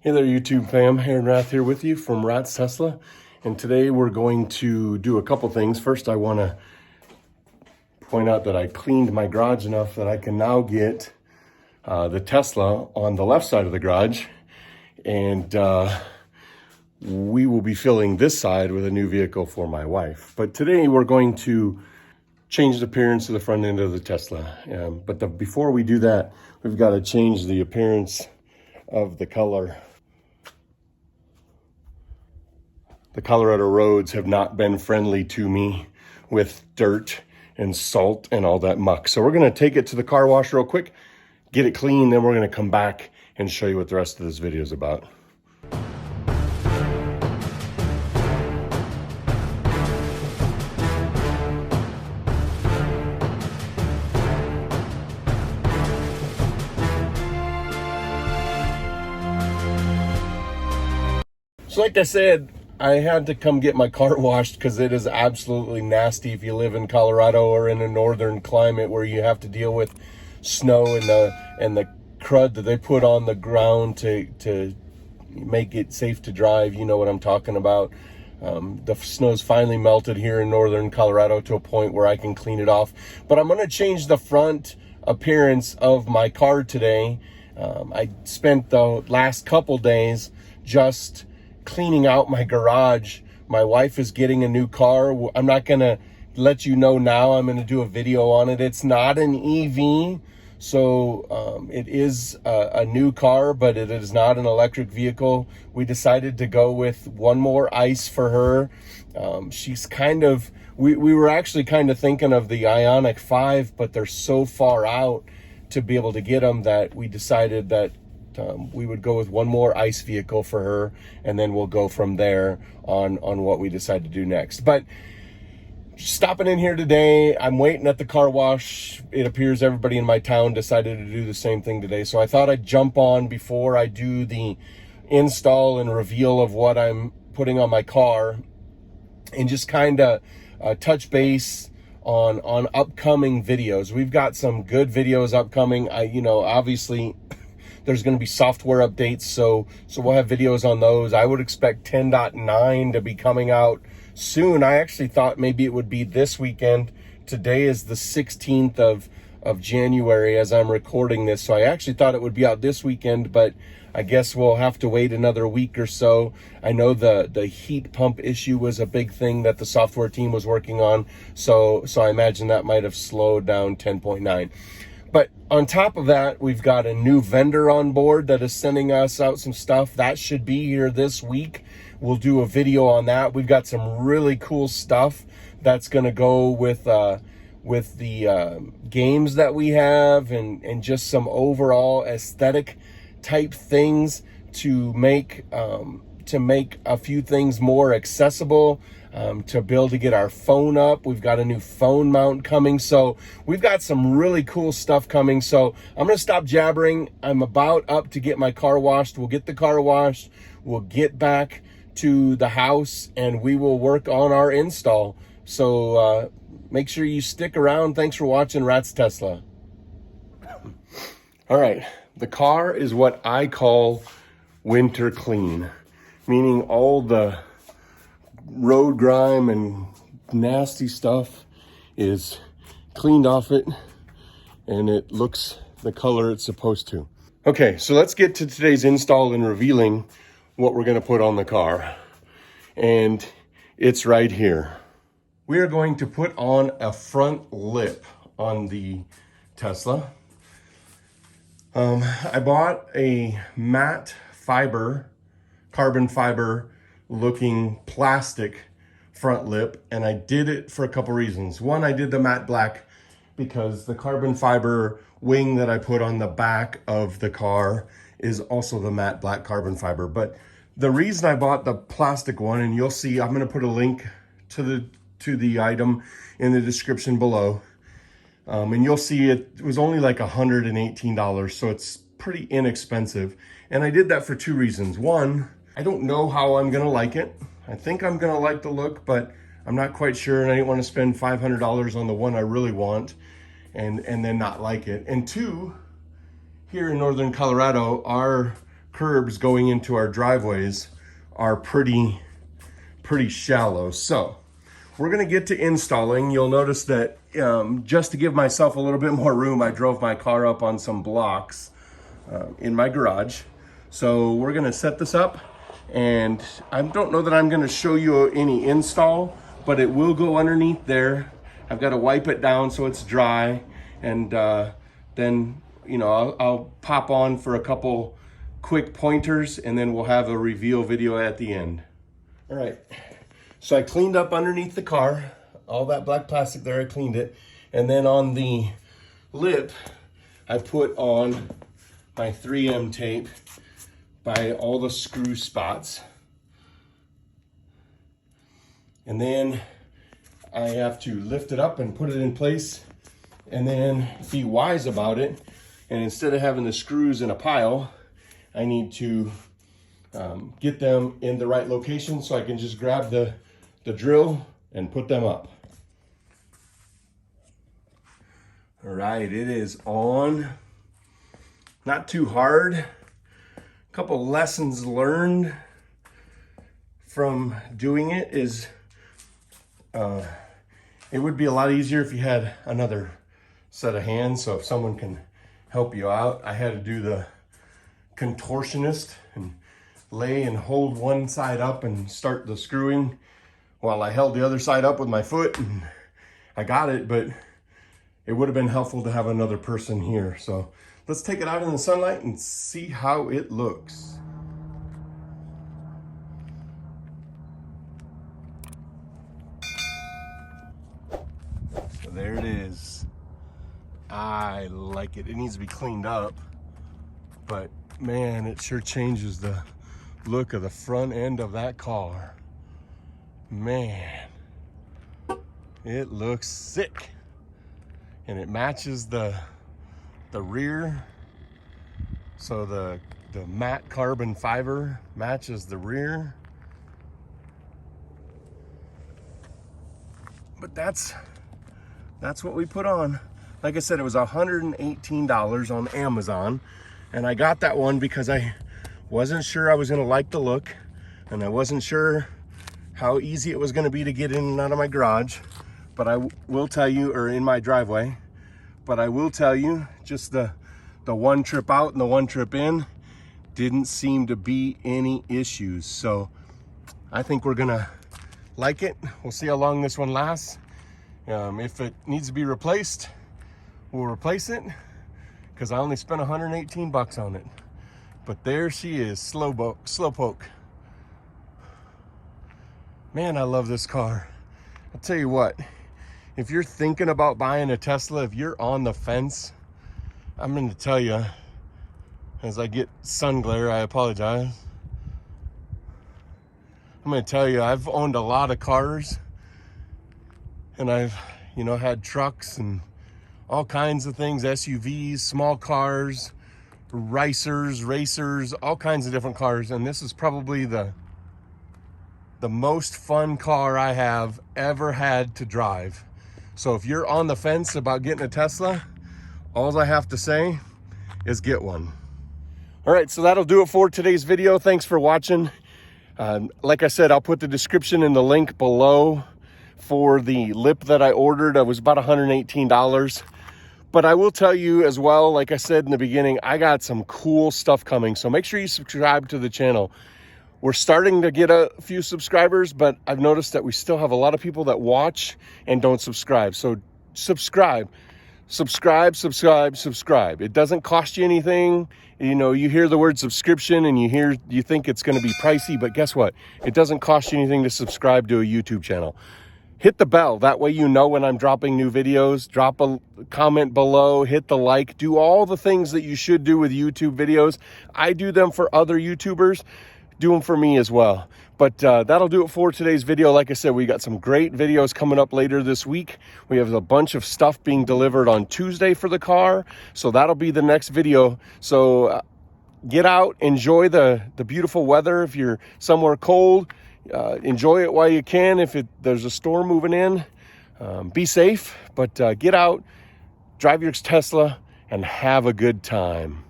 Hey there, YouTube fam. Aaron Rath here with you from Rat's Tesla. And today we're going to do a couple things. First, I want to point out that I cleaned my garage enough that I can now get the Tesla on the left side of the garage. And we will be filling this side with a new vehicle for my wife. But today we're going to change the appearance of the front end of the Tesla. Before we do that, we've got to change the appearance of the color. The Colorado roads have not been friendly to me with dirt and salt and all that muck. So we're gonna take it to the car wash real quick, get it clean, then we're gonna come back and show you what the rest of this video is about. So like I said, I had to come get my car washed because it is absolutely nasty if you live in Colorado or in a northern climate where you have to deal with snow and the crud that they put on the ground to make it safe to drive. You know what I'm talking about. The snow's finally melted here in northern Colorado to a point where I can clean it off. But I'm going to change the front appearance of my car today. I spent the last couple days just cleaning out my garage. My wife is getting a new car. I'm not gonna let you know now. I'm gonna do a video on it. It's not an EV, so it is a new car, but it is not an electric vehicle. We decided to go with one more ICE for her. She's kind of, we were actually kind of thinking of the Ioniq 5, but they're so far out to be able to get them that we decided that we would go with one more ICE vehicle for her, and then we'll go from there on what we decide to do next. But stopping in here today, I'm waiting at the car wash. It appears everybody in my town decided to do the same thing today. So I thought I'd jump on before I do the install and reveal of what I'm putting on my car and just kind of touch base on upcoming videos. We've got some good videos upcoming. Obviously there's going to be software updates, so we'll have videos on those. I would expect 10.9 to be coming out soon. I actually thought maybe it would be this weekend. Today is the 16th of January as I'm recording this, so I actually thought it would be out this weekend, but I guess we'll have to wait another week or so. I know the heat pump issue was a big thing that the software team was working on, so I imagine that might have slowed down 10.9. But on top of that, we've got a new vendor on board that is sending us out some stuff. That should be here this week. We'll do a video on that. We've got some really cool stuff that's going to go with the games that we have and just some overall aesthetic type things to make a few things more accessible. To be able to get our phone up. We've got a new phone mount coming. So we've got some really cool stuff coming. So I'm going to stop jabbering. I'm about up to get my car washed. We'll get the car washed. We'll get back to the house and we will work on our install. So make sure you stick around. Thanks for watching Rat's Tesla. All right. The car is what I call winter clean, meaning all the road grime and nasty stuff is cleaned off it and it looks the color it's supposed to. Okay, so let's get to today's install and revealing what we're going to put on the car. And it's right here. We are going to put on a front lip on the Tesla. I bought a matte fiber, carbon fiber looking plastic front lip, and I did it for a couple reasons. One, I did the matte black because the carbon fiber wing that I put on the back of the car is also the matte black carbon fiber. But the reason I bought the plastic one, and you'll see, I'm going to put a link to the item in the description below, and you'll see it was only like $118, so it's pretty inexpensive. And I did that for two reasons. One, I don't know how I'm gonna like it. I think I'm gonna like the look, but I'm not quite sure, and I didn't want to spend $500 on the one I really want and then not like it. And two, here in northern Colorado, our curbs going into our driveways are pretty shallow. So we're gonna get to installing. You'll notice that just to give myself a little bit more room, I drove my car up on some blocks in my garage. So we're gonna set this up, and I don't know that I'm gonna show you any install, but it will go underneath there. I've got to wipe it down so it's dry, and then, you know, I'll pop on for a couple quick pointers, and then we'll have a reveal video at the end. All right, so I cleaned up underneath the car, all that black plastic there, I cleaned it. And then on the lip, I put on my 3M tape by all the screw spots. And then I have to lift it up and put it in place, and then be wise about it. And instead of having the screws in a pile, I need to get them in the right location so I can just grab the drill and put them up. All right, it is on. Not too hard. A couple lessons learned from doing it is it would be a lot easier if you had another set of hands. So if someone can help you out, I had to do the contortionist and lay and hold one side up and start the screwing while I held the other side up with my foot, and I got it, but it would have been helpful to have another person here. So let's take it out in the sunlight and see how it looks. So there it is. I like it. It needs to be cleaned up, but man, it sure changes the look of the front end of that car. Man, it looks sick. And it matches the rear. So the matte carbon fiber matches the rear. But that's what we put on. Like I said, it was $118 on Amazon. And I got that one because I wasn't sure I was gonna like the look, and I wasn't sure how easy it was gonna be to get in and out of my garage. But I will tell you, or in my driveway, but I will tell you, just the one trip out and the one trip in didn't seem to be any issues. So I think we're gonna like it. We'll see how long this one lasts. If it needs to be replaced, we'll replace it, because I only spent 118 bucks on it. But there she is, Slowpoke. Man, I love this car. I'll tell you what, if you're thinking about buying a Tesla, if you're on the fence, I'm going to tell you, as I get sun glare, I apologize. I'm going to tell you, I've owned a lot of cars, and I've, you know, had trucks and all kinds of things, SUVs, small cars, racers, all kinds of different cars. And this is probably the most fun car I have ever had to drive. So if you're on the fence about getting a Tesla, all I have to say is get one. All right, so that'll do it for today's video. Thanks for watching. Like I said, I'll put the description and the link below for the lip that I ordered. It was about $118. But I will tell you as well, like I said in the beginning, I got some cool stuff coming. So make sure you subscribe to the channel. We're starting to get a few subscribers, but I've noticed that we still have a lot of people that watch and don't subscribe. So subscribe. It doesn't cost you anything. You know, you hear the word subscription and you think it's going to be pricey, but guess what? It doesn't cost you anything to subscribe to a YouTube channel. Hit the bell. That way you know when I'm dropping new videos. Drop a comment below, hit the like, do all the things that you should do with YouTube videos. I do them for other YouTubers. Do them for me as well. But that'll do it for today's video. Like I said, we got some great videos coming up later this week. We have a bunch of stuff being delivered on Tuesday for the car. So that'll be the next video. So get out, enjoy the beautiful weather. If you're somewhere cold, enjoy it while you can. If there's a storm moving in, be safe, but get out, drive your Tesla, and have a good time.